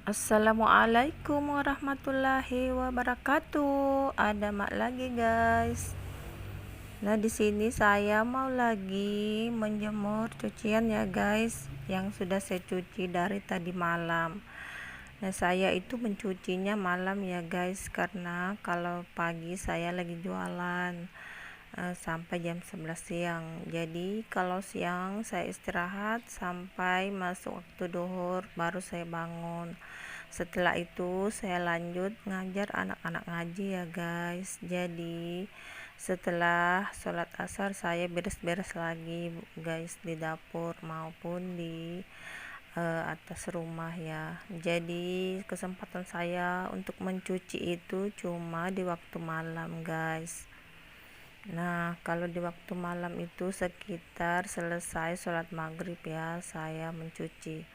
Assalamualaikum warahmatullahi wabarakatuh. Ada mak lagi, guys. Nah, di sini saya mau lagi menjemur cucian ya, guys, yang sudah saya cuci dari tadi malam. Nah, saya itu mencucinya malam ya, guys, karena kalau pagi saya lagi jualan sampai jam 11 siang. Jadi kalau siang saya istirahat sampai masuk waktu duhur baru saya bangun. Setelah itu saya lanjut ngajar anak-anak ngaji ya, guys. Jadi setelah sholat asar saya beres-beres lagi, guys, di dapur maupun di atas rumah ya. Jadi kesempatan saya untuk mencuci itu cuma di waktu malam, guys. Nah, kalau di waktu malam itu sekitar selesai sholat maghrib ya, saya mencuci.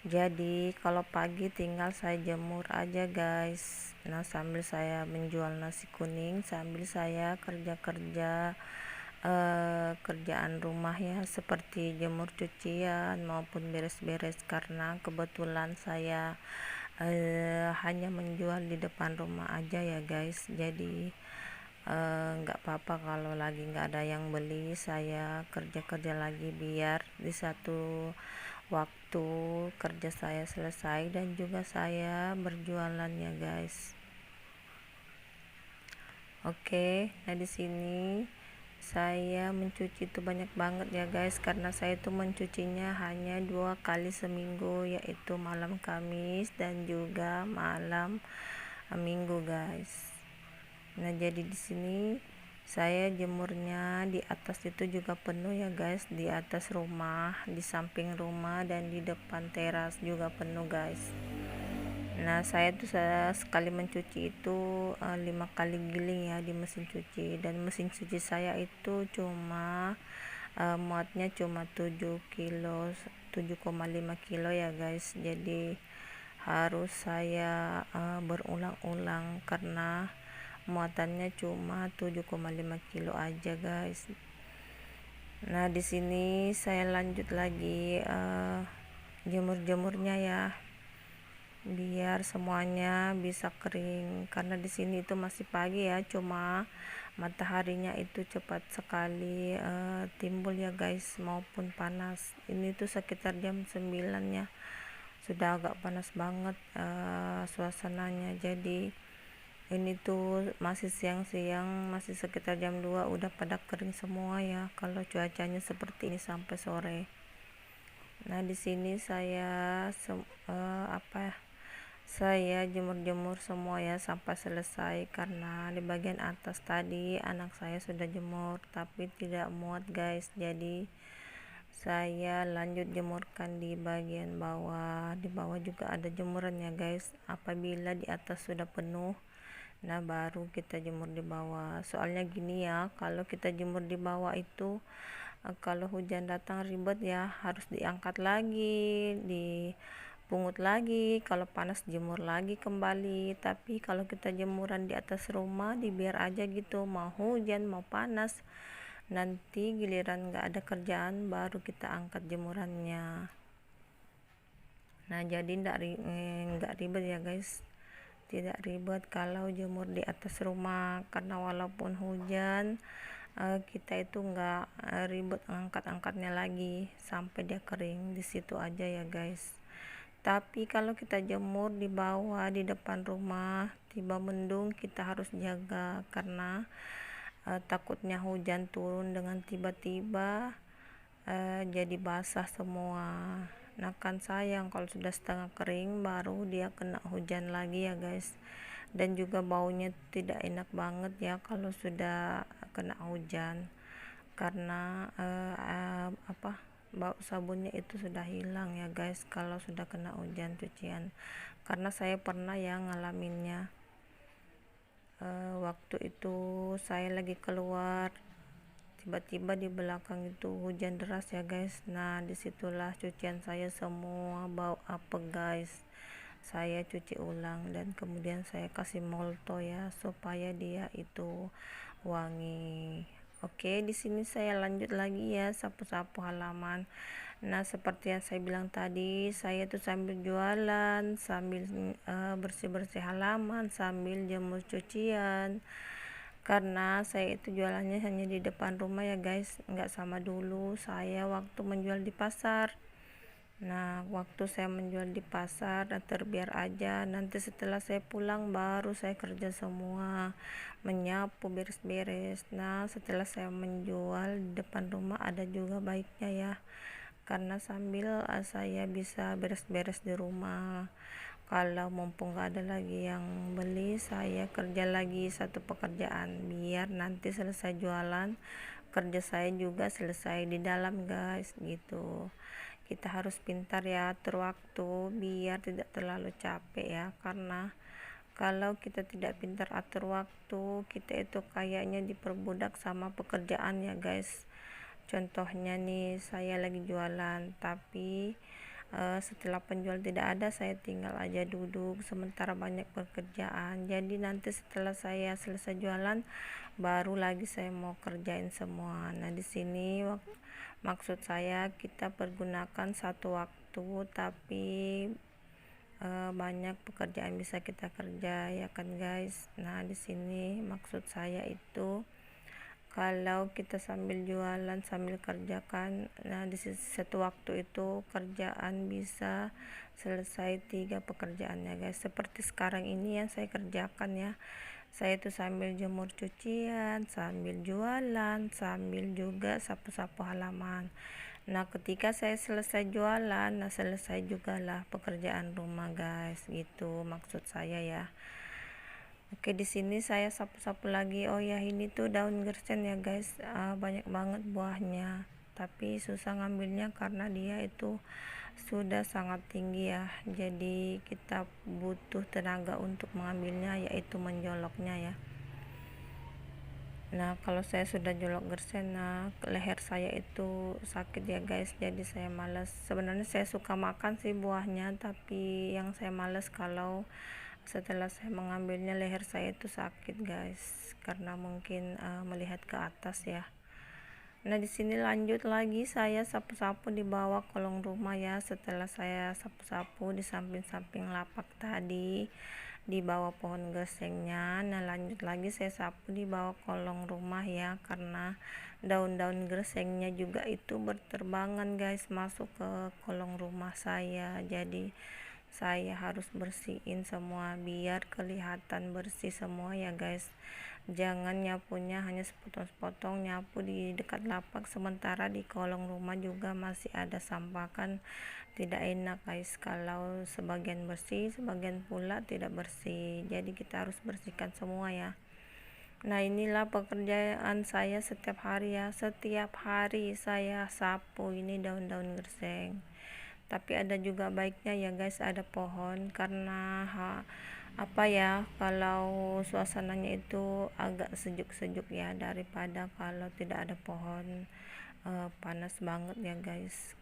Jadi kalau pagi tinggal saya jemur aja, guys. Nah, sambil saya menjual nasi kuning, sambil saya kerja-kerja kerjaan rumah ya, seperti jemur cucian maupun beres-beres, karena kebetulan saya hanya menjual di depan rumah aja ya, guys. Jadi nggak apa-apa kalau lagi nggak ada yang beli, saya kerja-kerja lagi biar di satu waktu kerja saya selesai dan juga saya berjualan ya, guys. Oke, nah di sini saya mencuci itu banyak banget ya, guys, karena saya itu mencucinya hanya 2 kali seminggu, yaitu malam Kamis dan juga malam Minggu, guys. Nah, jadi di sini saya jemurnya di atas itu juga penuh ya, guys, di atas rumah, di samping rumah, dan di depan teras juga penuh, guys. Nah, saya tuh sekali mencuci itu 5 kali giling ya di mesin cuci, dan mesin cuci saya itu cuma muatnya cuma 7 kilo 7,5 kilo ya, guys. Jadi harus saya berulang-ulang karena muatannya cuma 7,5 kilo aja, guys. Nah, di sini saya lanjut lagi jemur-jemurnya ya, biar semuanya bisa kering, karena di sini itu masih pagi ya, cuma mataharinya itu cepat sekali timbul ya, guys, maupun panas. Ini tuh sekitar jam 9 ya, sudah agak panas banget suasananya. Jadi ini tuh masih siang-siang, masih sekitar jam 2 udah pada kering semua ya, kalau cuacanya seperti ini sampai sore. Nah, di sini saya saya jemur-jemur semua ya sampai selesai, karena di bagian atas tadi anak saya sudah jemur tapi tidak muat, guys. Jadi saya lanjut jemurkan di bagian bawah. Di bawah juga ada jemuran ya, guys. Apabila di atas sudah penuh, nah baru kita jemur di bawah. Soalnya gini ya, kalau kita jemur di bawah itu kalau hujan datang ribet ya, harus diangkat lagi, dipungut lagi, kalau panas jemur lagi kembali. Tapi kalau kita jemuran di atas rumah, dibiar aja gitu, mau hujan mau panas, nanti giliran nggak ada kerjaan baru kita angkat jemurannya. Nah, jadi nggak ribet ya, guys, tidak ribet kalau jemur di atas rumah, karena walaupun hujan kita itu nggak ribet angkat-angkatnya lagi sampai dia kering di situ aja ya, guys. Tapi kalau kita jemur di bawah di depan rumah, tiba mendung, kita harus jaga karena takutnya hujan turun dengan tiba-tiba jadi basah semua. Nah, kan sayang kalau sudah setengah kering baru dia kena hujan lagi ya, guys. Dan juga baunya tidak enak banget ya kalau sudah kena hujan, karena bau sabunnya itu sudah hilang ya, guys, kalau sudah kena hujan cucian. Karena saya pernah ya ngalaminnya. Waktu itu saya lagi keluar, tiba-tiba di belakang itu hujan deras ya, guys. Nah, disitulah cucian saya semua bau apa, guys. Saya cuci ulang dan kemudian saya kasih molto ya, supaya dia itu wangi. Oke, di sini saya lanjut lagi ya, sapu-sapu halaman. Nah, seperti yang saya bilang tadi, saya tuh sambil jualan, sambil bersih-bersih halaman, sambil jemur cucian. Karena saya itu jualannya hanya di depan rumah ya guys, nggak sama dulu saya waktu menjual di pasar. Nah, waktu saya menjual di pasar dan terbiar aja, nanti setelah saya pulang baru saya kerja semua, menyapu, beres-beres. Nah, setelah saya menjual di depan rumah ada juga baiknya ya, karena sambil saya bisa beres-beres di rumah. Kalau mumpung gak ada lagi yang beli, saya kerja lagi satu pekerjaan biar nanti selesai jualan kerja saya juga selesai di dalam guys, gitu. Kita harus pintar ya atur waktu biar tidak terlalu capek ya, karena kalau kita tidak pintar atur waktu, kita itu kayaknya diperbudak sama pekerjaan ya guys. Contohnya nih, saya lagi jualan tapi setelah penjual tidak ada, saya tinggal aja duduk sementara banyak pekerjaan. Jadi nanti setelah saya selesai jualan baru lagi saya mau kerjain semua. Nah, di sini maksud saya kita pergunakan satu waktu tapi banyak pekerjaan bisa kita kerja ya kan guys. Nah, di sini maksud saya itu kalau kita sambil jualan sambil kerjakan, nah di satu waktu itu kerjaan bisa selesai 3 pekerjaan ya guys, seperti sekarang ini yang saya kerjakan ya. Saya itu sambil jemur cucian, sambil jualan, sambil juga sapu-sapu halaman. Nah, ketika saya selesai jualan, nah selesai juga lah pekerjaan rumah guys, gitu maksud saya ya. Oke, di sini saya sapu-sapu lagi. Oh ya, ini tuh daun gersen ya guys, banyak banget buahnya tapi susah ngambilnya karena dia itu sudah sangat tinggi ya, jadi kita butuh tenaga untuk mengambilnya, yaitu menjoloknya ya. Nah, kalau saya sudah jolok gersen, nah leher saya itu sakit ya guys, jadi saya malas. Sebenarnya saya suka makan sih buahnya, tapi yang saya malas kalau setelah saya mengambilnya leher saya itu sakit guys, karena mungkin melihat ke atas ya. Nah, di sini lanjut lagi saya sapu-sapu di bawah kolong rumah ya. Setelah saya sapu-sapu di samping-samping lapak tadi, di bawah pohon gesengnya, nah lanjut lagi saya sapu di bawah kolong rumah ya, karena daun-daun gesengnya juga itu berterbangan guys masuk ke kolong rumah saya. Jadi saya harus bersihin semua biar kelihatan bersih semua ya guys. Jangan nyapunya hanya sepotong-sepotong, nyapu di dekat lapak sementara di kolong rumah juga masih ada sampah, kan tidak enak guys kalau sebagian bersih sebagian pula tidak bersih, jadi kita harus bersihkan semua ya. Nah, inilah pekerjaan saya setiap hari ya, setiap hari saya sapu ini daun-daun gerseng. Tapi ada juga baiknya ya guys, ada pohon, karena apa ya, kalau suasananya itu agak sejuk-sejuk ya daripada kalau tidak ada pohon, panas banget ya guys.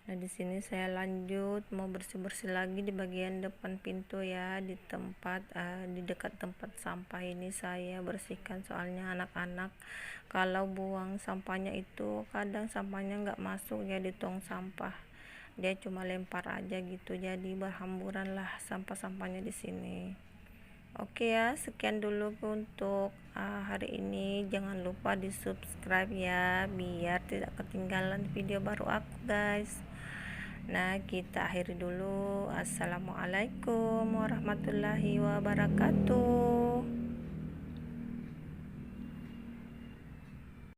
Nah, di sini saya lanjut mau bersih-bersih lagi di bagian depan pintu ya, di tempat di dekat tempat sampah ini saya bersihkan, soalnya anak-anak kalau buang sampahnya itu kadang sampahnya nggak masuk ya di tong sampah, dia cuma lempar aja gitu, jadi berhamburan lah sampah-sampahnya di sini. Oke ya, sekian dulu untuk hari ini. Jangan lupa di subscribe ya biar tidak ketinggalan video baru aku guys. Nah, kita akhiri dulu. Assalamualaikum warahmatullahi wabarakatuh.